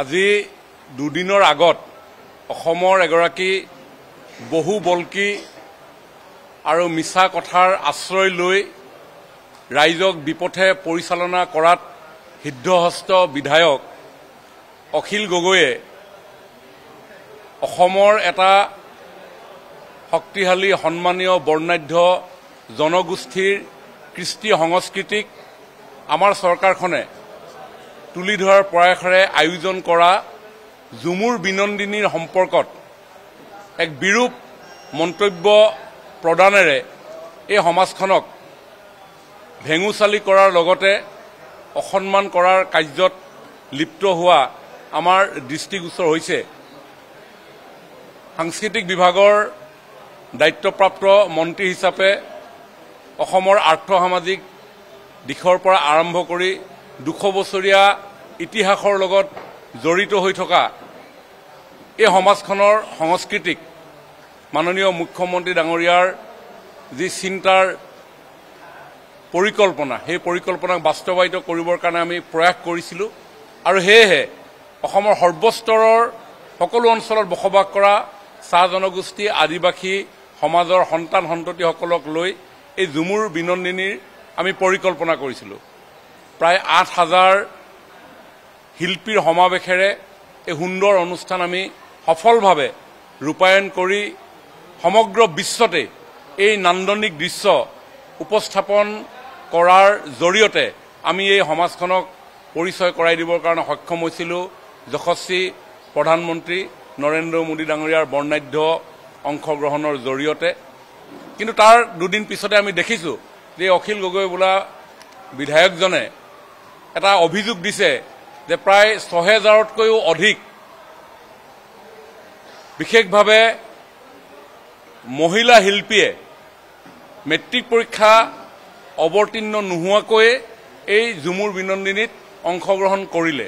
আজি দুদিনৰ আগত অসমৰ এগৰাকী বহু বলকি আৰু মিছা কথাৰ আশ্ৰয় লৈ ৰাইজক বিপথে পৰিচালনা কৰাত সিদ্ধহস্ত বিধায়ক অখিল গগৈয়ে অসমৰ এটা শক্তিশালী সন্মানীয় বৰ্ণাঢ্য জনগোষ্ঠীৰ কৃষ্টি সংস্কৃতিক আমাৰ চৰকাৰখনে তুলি ধৰাৰ প্ৰয়াসেৰে আয়োজন কৰা ঝুমুৰ বিনন্দিনীৰ সম্পৰ্কত এক বিৰূপ মন্তব্য প্ৰদানেৰে এই সমাজখনক ভেঙুচালি কৰাৰ লগতে অসন্মান কৰাৰ কাৰ্যত লিপ্ত হোৱা আমাৰ দৃষ্টিগোচৰ হৈছে। সাংস্কৃতিক বিভাগৰ দায়িত্বপ্ৰাপ্ত মন্ত্ৰী হিচাপে অসমৰ আৰ্থ-সামাজিক দিশৰ পৰা আৰম্ভ কৰি 200 বছৰীয়া ইতিহাসৰ লগত জড়িত হৈ থকা এই সমাজখনৰ সংস্কৃতিক মাননীয় মুখ্যমন্ত্ৰী ডাঙৰীয়াৰ যি চিন্তাৰ পৰিকল্পনা সেই পৰিকল্পনাক বাস্তৱায়িত কৰিবৰ কাৰণে আমি প্ৰয়াস কৰিছিলোঁ আৰু সেয়েহে অসমৰ সৰ্বস্তৰৰ সকলো অঞ্চলত বসবাস কৰা চাহ জনগোষ্ঠী আদিবাসী সমাজৰ সন্তান সন্ততিসকলক লৈ এই ঝুমুৰ বিনন্দিনীৰ আমি পৰিকল্পনা কৰিছিলোঁ। প্ৰায় 8000 শিল্পীৰ সমাৱেশেৰে এই সুন্দৰ অনুষ্ঠান আমি সফলভাৱে ৰূপায়ণ কৰি সমগ্ৰ বিশ্বতে এই নান্দনিক দৃশ্য উপস্থাপন কৰাৰ জৰিয়তে আমি এই সমাজখনক পৰিচয় কৰাই দিবৰ কাৰণে সক্ষম হৈছিলোঁ যশস্বী প্ৰধানমন্ত্ৰী নৰেন্দ্ৰ মোদী ডাঙৰীয়াৰ বৰ্ণাঢ্য অংশগ্ৰহণৰ জৰিয়তে। কিন্তু তাৰ দুদিন পিছতে আমি দেখিছোঁ যে অখিল গগৈ বোলা বিধায়কজনে এটা অভিযোগ দিছে যে প্ৰায় 6000তকৈও অধিক বিশেষভাৱে মহিলা শিল্পীয়ে মেট্ৰিক পৰীক্ষা অৱতীৰ্ণ নোহোৱাকৈ এই ঝুমুৰ বিনন্দিনীত অংশগ্ৰহণ কৰিলে।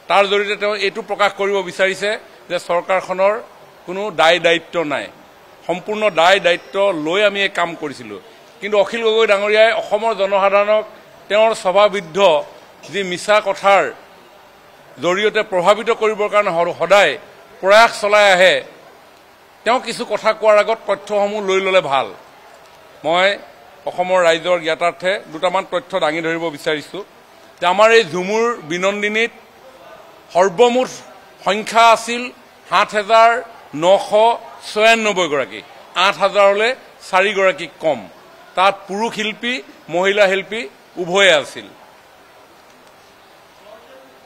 তাৰ জৰিয়তে তেওঁ এইটো প্ৰকাশ কৰিব বিচাৰিছে যে চৰকাৰখনৰ কোনো দায় দায়িত্ব নাই, সম্পূৰ্ণ দায় দায়িত্ব লৈ আমি এই কাম কৰিছিলোঁ। কিন্তু অখিল গগৈ ডাঙৰীয়াই অসমৰ জনসাধাৰণক তেওঁৰ স্বভাৱবিদ্ধ যি মিছা কথাৰ জৰিয়তে প্ৰভাৱিত কৰিবৰ কাৰণে সদায় প্ৰয়াস চলাই আহে। তেওঁ কিছু কথা কোৱাৰ আগত তথ্যসমূহ লৈ ল'লে ভাল। মই অসমৰ ৰাইজৰ জ্ঞাতাৰ্থে দুটামান তথ্য দাঙি ধৰিব বিচাৰিছোঁ যে আমাৰ এই ঝুমুৰ বিনন্দিনীত সৰ্বমুঠ সংখ্যা আছিল 7996 গৰাকী, 8000লৈ 4 গৰাকী কম। তাত পুৰুষ শিল্পী মহিলা শিল্পী উভয়ে আছিল।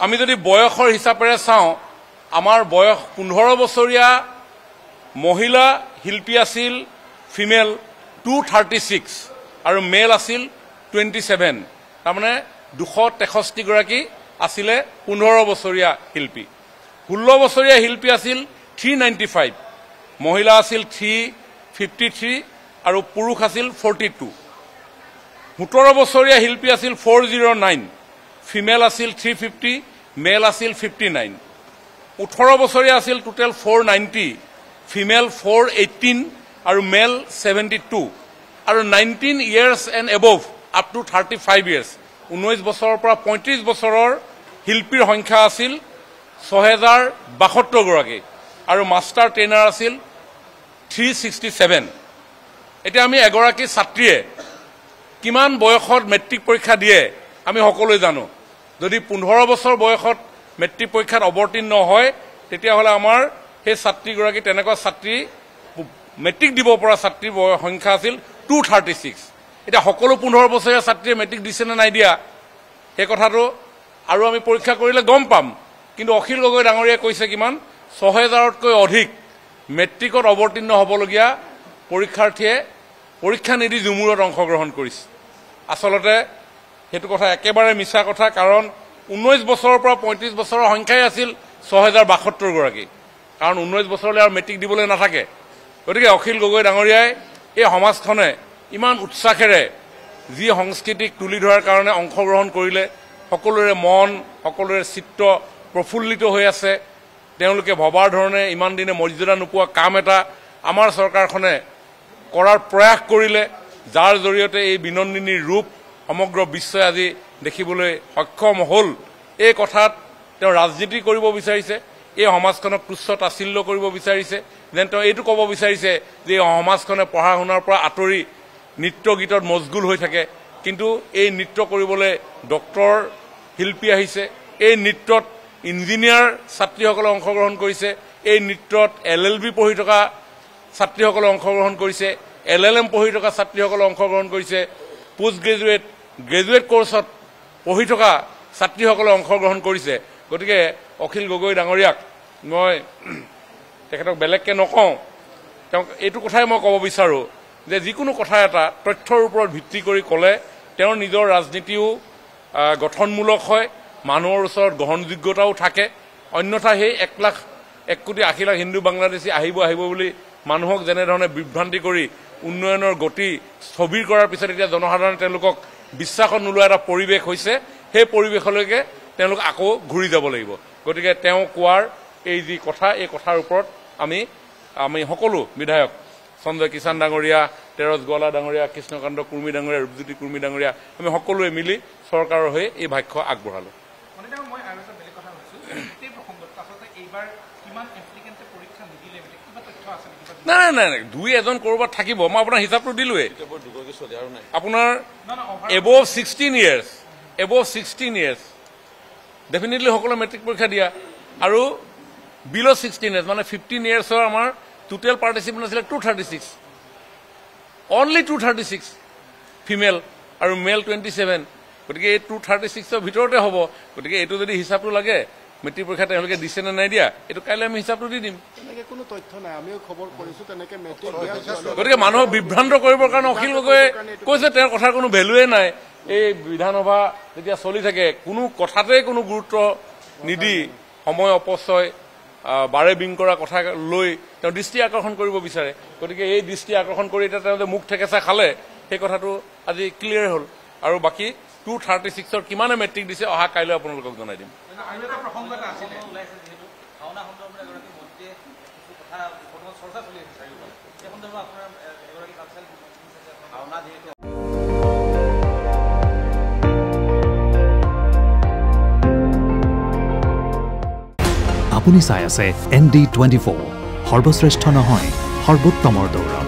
আমি যদি বয়সৰ হিচাপেৰে চাওঁ, আমাৰ বয়স 15 বছৰীয়া মহিলা শিল্পী আছিল ফিমেল 236 আৰু মেল আছিল 27। তাৰমানে 263 গৰাকী আছিলে 15 বছৰীয়া শিল্পী। 16 বছৰীয়া শিল্পী আছিল 395, মহিলা আছিল 353 আৰু পুৰুষ আছিল 42। 17 বছৰীয়া শিল্পী আছিল 409, ফিমেল আছিল 350, মেল আছিল 59। 18 বছৰীয়া আছিল টোটেল 490, ফিমেল 418 আৰু মেল 72। আৰু 19 years and above up to 35 years 19 বছৰৰ পৰা 35 বছৰৰ শিল্পীৰ সংখ্যা আছিল 6072 গৰাকী আৰু মাষ্টাৰ ট্ৰেইনাৰ আছিল 367। এতিয়া আমি এগৰাকী ছাত্ৰীয়ে কিমান বয়সত মেট্ৰিক পৰীক্ষা দিয়ে আমি সকলোৱে জানো। যদি 15 বছৰ বয়সত মেট্ৰিক পৰীক্ষাত অৱতীৰ্ণ হয় তেতিয়াহ'লে আমাৰ সেই ছাত্ৰীগৰাকী তেনেকুৱা ছাত্ৰী মেট্ৰিক দিব পৰা ছাত্ৰীৰ সংখ্যা আছিল 236। এতিয়া সকলো 15 বছৰীয়া ছাত্ৰীয়ে মেট্ৰিক দিছে নে নাই দিয়া সেই কথাটো আৰু আমি পৰীক্ষা কৰিলে গম পাম। কিন্তু অখিল গগৈ ডাঙৰীয়াই কৈছে কিমান 6000তকৈ অধিক মেট্ৰিকত অৱতীৰ্ণ হ'বলগীয়া পৰীক্ষাৰ্থীয়ে পৰীক্ষা নিদি ঝুমুৰত অংশগ্ৰহণ কৰিছে। আচলতে সেইটো কথা একেবাৰে মিছা কথা, কাৰণ 19 বছৰৰ পৰা 35 বছৰৰ সংখ্যাই আছিল 6072 গৰাকী, কাৰণ 19 বছৰলৈ আৰু মেট্ৰিক দিবলৈ নাথাকে। গতিকে অখিল গগৈ ডাঙৰীয়াই এই সমাজখনে ইমান উৎসাহেৰে যি সংস্কৃতিক তুলি ধৰাৰ কাৰণে অংশগ্ৰহণ কৰিলে, সকলোৰে মন সকলোৰে চিত্ত প্ৰফুল্লিত হৈ আছে। তেওঁলোকে ভবাৰ ধৰণে ইমান দিনে মৰ্যাদা নোপোৱা কাম এটা আমাৰ চৰকাৰখনে কৰাৰ প্ৰয়াস কৰিলে, যাৰ জৰিয়তে এই বিনন্দিনীৰ ৰূপ সমগ্ৰ বিশ্বই আজি দেখিবলৈ সক্ষম হ'ল। এই কথাত তেওঁ ৰাজনীতি কৰিব বিচাৰিছে, এই সমাজখনক তুচ্ছ তাচ্ছিল্য কৰিব বিচাৰিছে, যেন তেওঁ এইটো ক'ব বিচাৰিছে যে এই সমাজখনে পঢ়া শুনাৰ পৰা আঁতৰি নৃত্য গীতত মছগুল হৈ থাকে। কিন্তু এই নৃত্য কৰিবলৈ ডক্তৰ শিল্পী আহিছে, এই নৃত্যত ইঞ্জিনিয়াৰ ছাত্ৰীসকলে অংশগ্ৰহণ কৰিছে, এই নৃত্যত LLB পঢ়ি থকা ছাত্ৰীসকলে অংশগ্ৰহণ কৰিছে, LLM পঢ়ি থকা ছাত্ৰীসকলে অংশগ্ৰহণ কৰিছে, পোষ্ট গ্ৰেজুৱেট গ্ৰেজুৱেট কৰ্চত পঢ়ি থকা ছাত্ৰীসকলে অংশগ্ৰহণ কৰিছে। গতিকে অখিল গগৈ ডাঙৰীয়াক মই তেখেতক বেলেগকৈ নকওঁ, তেওঁক এইটো কথাই মই ক'ব বিচাৰোঁ যে যিকোনো কথা এটা তথ্যৰ ওপৰত ভিত্তি কৰি ক'লে তেওঁৰ নিজৰ ৰাজনীতিও গঠনমূলক হয়, মানুহৰ ওচৰত গ্ৰহণযোগ্যতাও থাকে। অন্যথা সেই 1,80,00,000 হিন্দু বাংলাদেশী আহিব বুলি মানুহক যেনেধৰণে বিভ্ৰান্তি কৰি উন্নয়নৰ গতি স্থবিৰ কৰাৰ পিছত এতিয়া জনসাধাৰণে তেওঁলোকক বিশ্বাসত নোলোৱা এটা পৰিৱেশ হৈছে, সেই পৰিৱেশলৈকে তেওঁলোক আকৌ ঘূৰি যাব লাগিব। গতিকে তেওঁ কোৱাৰ এই যি কথা, এই কথাৰ ওপৰত আমি সকলো বিধায়ক সঞ্জয় কিষাণ ডাঙৰীয়া, তেৰজ গোৱালা ডাঙৰীয়া, কৃষ্ণকান্ত কুৰ্মী ডাঙৰীয়া, ৰূপজ্যোতি কুৰ্মী ডাঙৰীয়া, আমি সকলোৱে মিলি চৰকাৰৰ হৈ এই ভাষ্য আগবঢ়ালোঁ। নাই, 2-1 ক'ৰবাত থাকিব, মই আপোনাৰ হিচাপটো দিলোৱেই। আপোনাৰ এবভ 16 years ডেফিনেটলি সকলোৱে মেট্ৰিক পৰীক্ষা দিয়া, আৰু বিল' 16 years মানে 15 yearsৰ আমাৰ টোটেল পাৰ্টিচিপেণ্ট আছিলে 236, অনলি 236 ফিমেল আৰু মেল 27। গতিকে এই 236ৰ ভিতৰতে হ'ব। গতিকে এইটো যদি হিচাপটো লাগে মেট্ৰিক পৰীক্ষা তেওঁলোকে দিছে নে নাই দিয়া, এইটো কাইলৈ আমি হিচাপটো দি দিম। গতিকে মানুহক বিভ্ৰান্ত কৰিবৰ কাৰণে অখিল গগৈয়ে কৈছে তেওঁৰ কথাৰ কোনো ভেলুৱে নাই। এই বিধানসভা যেতিয়া চলি থাকে কোনো কথাতেই কোনো গুৰুত্ব নিদি সময় অপচয় বাৰে বিং কৰা কথা লৈ তেওঁ দৃষ্টি আকৰ্ষণ কৰিব বিচাৰে। গতিকে এই দৃষ্টি আকৰ্ষণ কৰি এতিয়া তেওঁ যে মুখ ঠেকেচা খালে সেই কথাটো আজি ক্লিয়াৰ হ'ল। আৰু বাকী 236ৰ কিমানে মেট্ৰিক দিছে অহা কাইলৈ আপোনালোকক জনাই দিম। আপুনি চাই আছে ND24, সৰ্বশ্ৰেষ্ঠ নহয় সৰ্বোত্তমৰ দৌৰ।